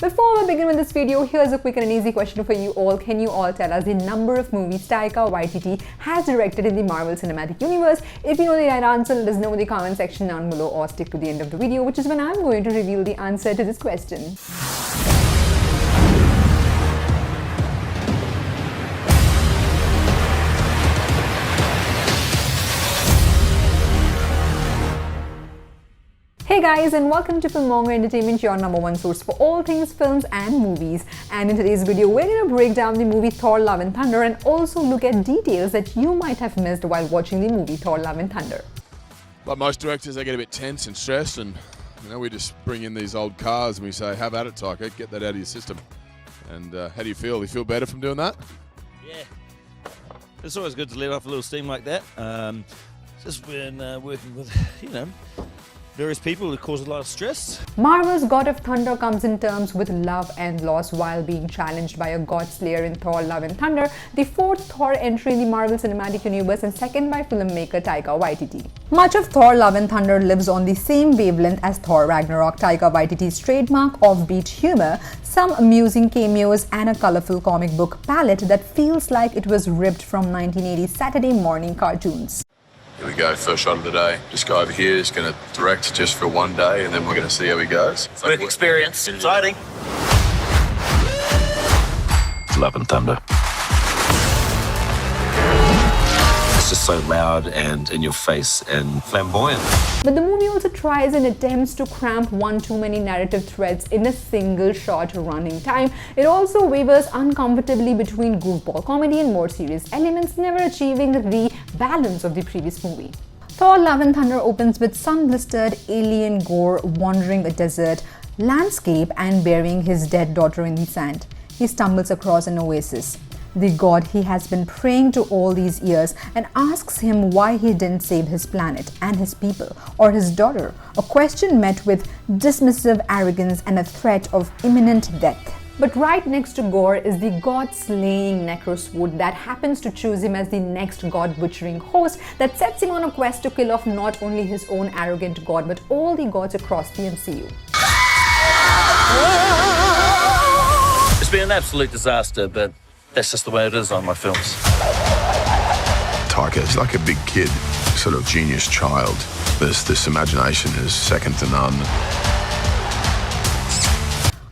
Before we begin with this video, here's a quick and an easy question for you all. Can you all tell us the number of movies Taika Waititi has directed in the Marvel Cinematic Universe? If you know the right answer, let us know in the comment section down below or stick to the end of the video, which is when I'm going to reveal the answer to this question. Hey guys, and welcome to Filmonger Entertainment, your number one source for all things films and movies. And in today's video, we're going to break down the movie Thor Love and Thunder and also look at details that you might have missed while watching the movie Thor Love and Thunder. Like most directors, they get a bit tense and stressed, and we just bring in these old cars and we say, have at it, Taika, get that out of your system. And how do you feel? Do you feel better from doing that? Yeah, it's always good to let off a little steam like that. Just when working with, various people, it causes a lot of stress. Marvel's God of Thunder comes in terms with love and loss while being challenged by a god slayer in Thor Love and Thunder, the fourth Thor entry in the Marvel Cinematic Universe and second by filmmaker Taika Waititi. Much of Thor Love and Thunder lives on the same wavelength as Thor Ragnarok, Taika Waititi's trademark offbeat humor, some amusing cameos and a colorful comic book palette that feels like it was ripped from 1980s Saturday morning cartoons. Here we go, first shot of the day. This guy over here is going to direct just for one day and then we're going to see how he goes. Work experience, exciting. Love and Thunder. It's just so loud and in your face and flamboyant. But the movie also tries and attempts to cramp one too many narrative threads in a single short running time. It also wavers uncomfortably between goofball comedy and more serious elements, never achieving the balance of the previous movie. Thor Love and Thunder opens with sun-blistered alien Gore wandering a desert landscape and burying his dead daughter in the sand. He stumbles across an oasis. The god he has been praying to all these years and asks him why he didn't save his planet and his people or his daughter, a question met with dismissive arrogance and a threat of imminent death. But right next to Gore is the god-slaying Necrosword that happens to choose him as the next god-butchering host that sets him on a quest to kill off not only his own arrogant god but all the gods across the MCU. It's been an absolute disaster, but that's just the way it is on my films. Taika is like a big kid, sort of genius child. This imagination is second to none.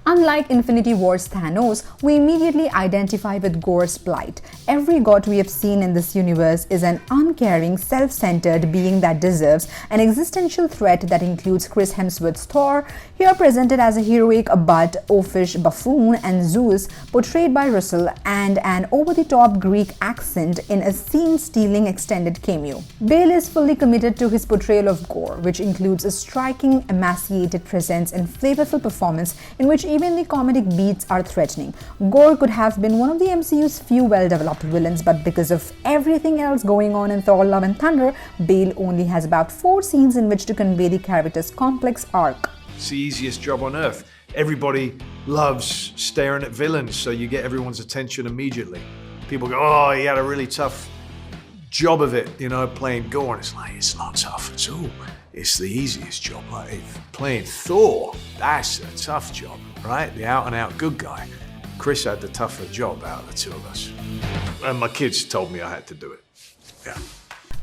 Unlike Infinity War's Thanos, we immediately identify with Gore's plight. Every god we have seen in this universe is an uncaring, self-centered being that deserves an existential threat that includes Chris Hemsworth's Thor, here presented as a heroic but oafish buffoon, and Zeus, portrayed by Russell, and an over-the-top Greek accent in a scene-stealing extended cameo. Bale is fully committed to his portrayal of Gore, which includes a striking, emaciated presence and flavorful performance in which even the comedic beats are threatening. Gore could have been one of the MCU's few well-developed villains, but because of everything else going on in Thor Love and Thunder, Bale only has about 4 scenes in which to convey the character's complex arc. It's the easiest job on earth. Everybody loves staring at villains, so you get everyone's attention immediately. People go, oh, he had a really tough job of it, playing Gore. And it's like, it's not tough at all. It's the easiest job. Like playing Thor, that's a tough job, right? The out-and-out good guy. Chris had the tougher job out of the two of us. And my kids told me I had to do it. Yeah.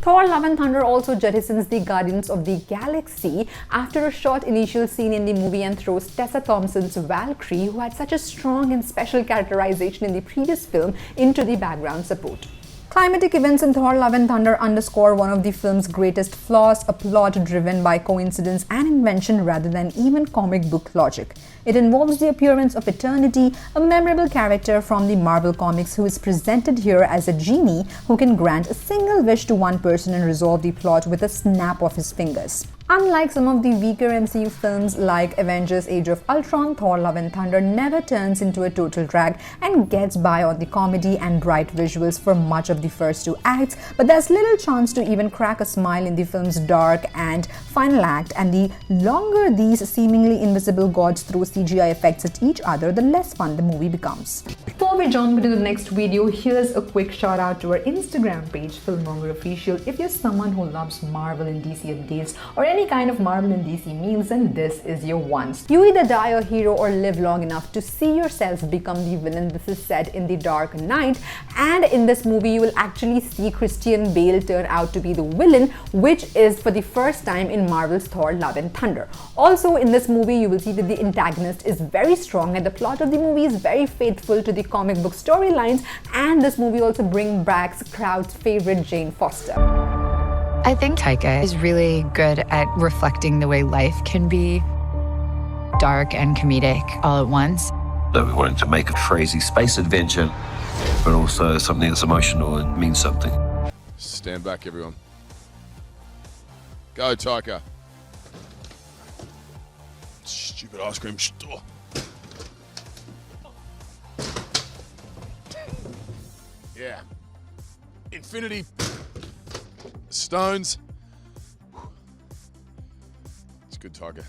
Thor Love and Thunder also jettisons the Guardians of the Galaxy after a short initial scene in the movie and throws Tessa Thompson's Valkyrie, who had such a strong and special characterization in the previous film, into the background support. Climatic events in Thor Love and Thunder underscore one of the film's greatest flaws, a plot driven by coincidence and invention rather than even comic book logic. It involves the appearance of Eternity, a memorable character from the Marvel comics who is presented here as a genie who can grant a single wish to one person and resolve the plot with a snap of his fingers. Unlike some of the weaker MCU films like Avengers Age of Ultron, Thor Love and Thunder never turns into a total drag and gets by on the comedy and bright visuals for much of the first 2 acts, but there's little chance to even crack a smile in the film's dark and final act, and the longer these seemingly invisible gods throw CGI effects at each other, the less fun the movie becomes. Thor Before we jump into the next video, here's a quick shout out to our Instagram page, filmongerfficial. If you're someone who loves Marvel and DC updates or any kind of Marvel and DC memes, then this is your one. You either die a hero or live long enough to see yourself become the villain. This is set in the Dark Knight, and in this movie you will actually see Christian Bale turn out to be the villain, which is for the first time in Marvel's Thor Love and Thunder. Also in this movie you will see that the antagonist is very strong and the plot of the movie is very faithful to the comic book storylines, and this movie also brings back crowd's favorite Jane Foster. I think Taika is really good at reflecting the way life can be dark and comedic all at once. So we wanted to make a crazy space adventure, but also something that's emotional and means something. Stand back, everyone. Go, Taika. Stupid ice cream store. Yeah. Infinity Stones. It's good, Taika.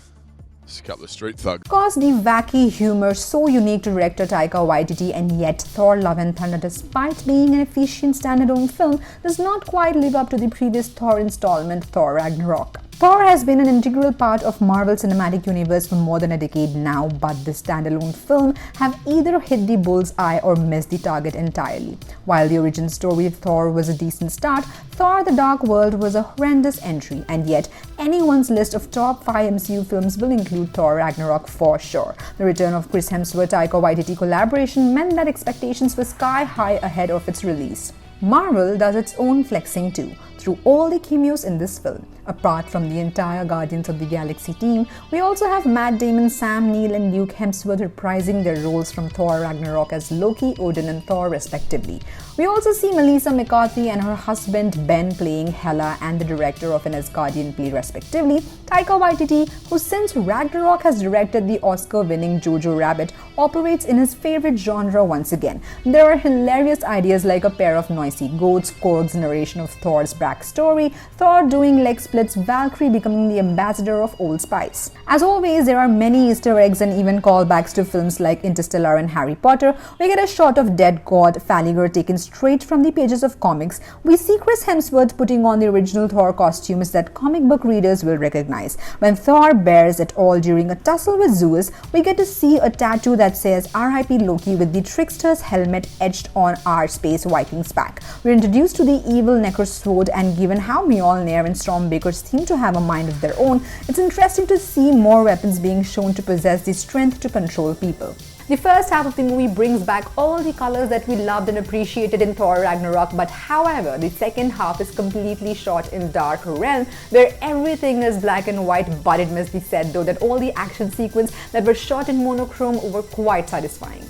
Just a couple of street thugs. Of course, the wacky humor so unique to director Taika Waititi, and yet Thor Love and Thunder, despite being an efficient standalone film, does not quite live up to the previous Thor installment, Thor Ragnarok. Thor has been an integral part of Marvel Cinematic Universe for more than a decade now, but this standalone film have either hit the bullseye or missed the target entirely. While the origin story of Thor was a decent start, Thor The Dark World was a horrendous entry, and yet anyone's list of top 5 MCU films will include Thor Ragnarok for sure. The return of Chris Hemsworth-Taika Waititi collaboration meant that expectations were sky high ahead of its release. Marvel does its own flexing too, through all the cameos in this film. Apart from the entire Guardians of the Galaxy team, we also have Matt Damon, Sam Neill and Luke Hemsworth reprising their roles from Thor Ragnarok as Loki, Odin and Thor respectively. We also see Melissa McCarthy and her husband Ben playing Hela and the director of an Asgardian play respectively, Taika Waititi, who since Ragnarok has directed the Oscar-winning Jojo Rabbit, operates in his favorite genre once again. There are hilarious ideas like a pair of noisy goats, Korg's narration of Thor's backstory, Thor doing leg splits, Valkyrie becoming the ambassador of Old Spice. As always, there are many Easter eggs and even callbacks to films like Interstellar and Harry Potter. We get a shot of dead god Faliger taken straight from the pages of comics. We see Chris Hemsworth putting on the original Thor costumes that comic book readers will recognize. When Thor bears it all during a tussle with Zeus, we get to see a tattoo that says R.I.P. Loki with the trickster's helmet etched on our Space Viking's back. We're introduced to the evil Necro sword, and given how Mjolnir and Stormbreaker seem to have a mind of their own, it's interesting to see more weapons being shown to possess the strength to control people. The first half of the movie brings back all the colors that we loved and appreciated in Thor Ragnarok, but however, the second half is completely shot in dark realm where everything is black and white, but it must be said though that all the action sequences that were shot in monochrome were quite satisfying.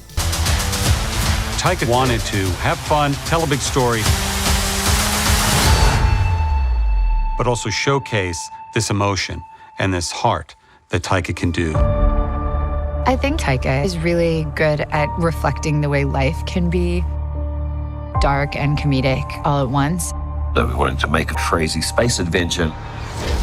Taika wanted to have fun, tell a big story, but also showcase this emotion and this heart that Taika can do. I think Taika is really good at reflecting the way life can be dark and comedic all at once. So we wanted to make a crazy space adventure,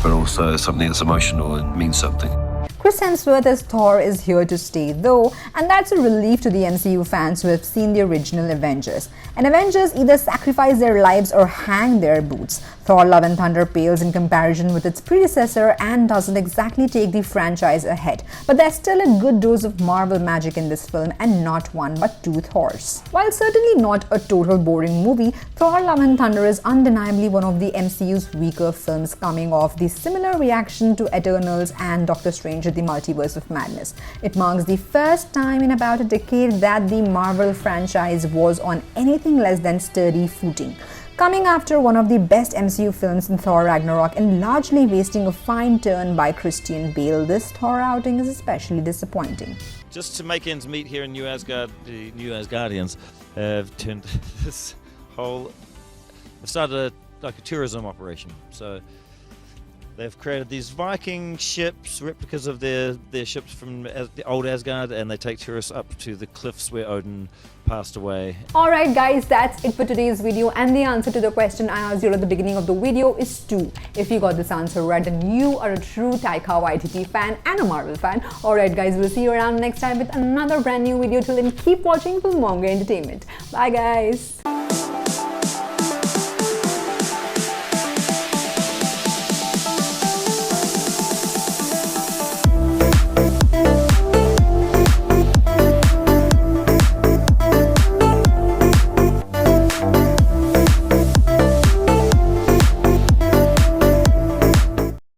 but also something that's emotional and means something. Chris Hemsworth as Thor is here to stay though, and that's a relief to the MCU fans who have seen the original Avengers. And Avengers either sacrifice their lives or hang their boots. Thor Love and Thunder pales in comparison with its predecessor and doesn't exactly take the franchise ahead. But there's still a good dose of Marvel magic in this film, and not one but two Thors. While certainly not a total boring movie, Thor Love and Thunder is undeniably one of the MCU's weaker films, coming off the similar reaction to Eternals and Doctor Strange at the Multiverse of Madness. It marks the first time in about a decade that the Marvel franchise was on anything less than sturdy footing. Coming after one of the best MCU films in Thor Ragnarok and largely wasting a fine turn by Christian Bale, this Thor outing is especially disappointing. Just to make ends meet here in New Asgard, the New Asgardians have turned this whole... They've started like a tourism operation. So They've created these Viking ships, replicas of their ships from the old Asgard, and they take tourists up to the cliffs where Odin passed away. Alright guys, that's it for today's video, and the answer to the question I asked you at the beginning of the video is 2. If you got this answer right, then you are a true Taika Waititi fan and a Marvel fan. Alright guys, we'll see you around next time with another brand new video. Till then, keep watching Filmonger Entertainment. Bye guys!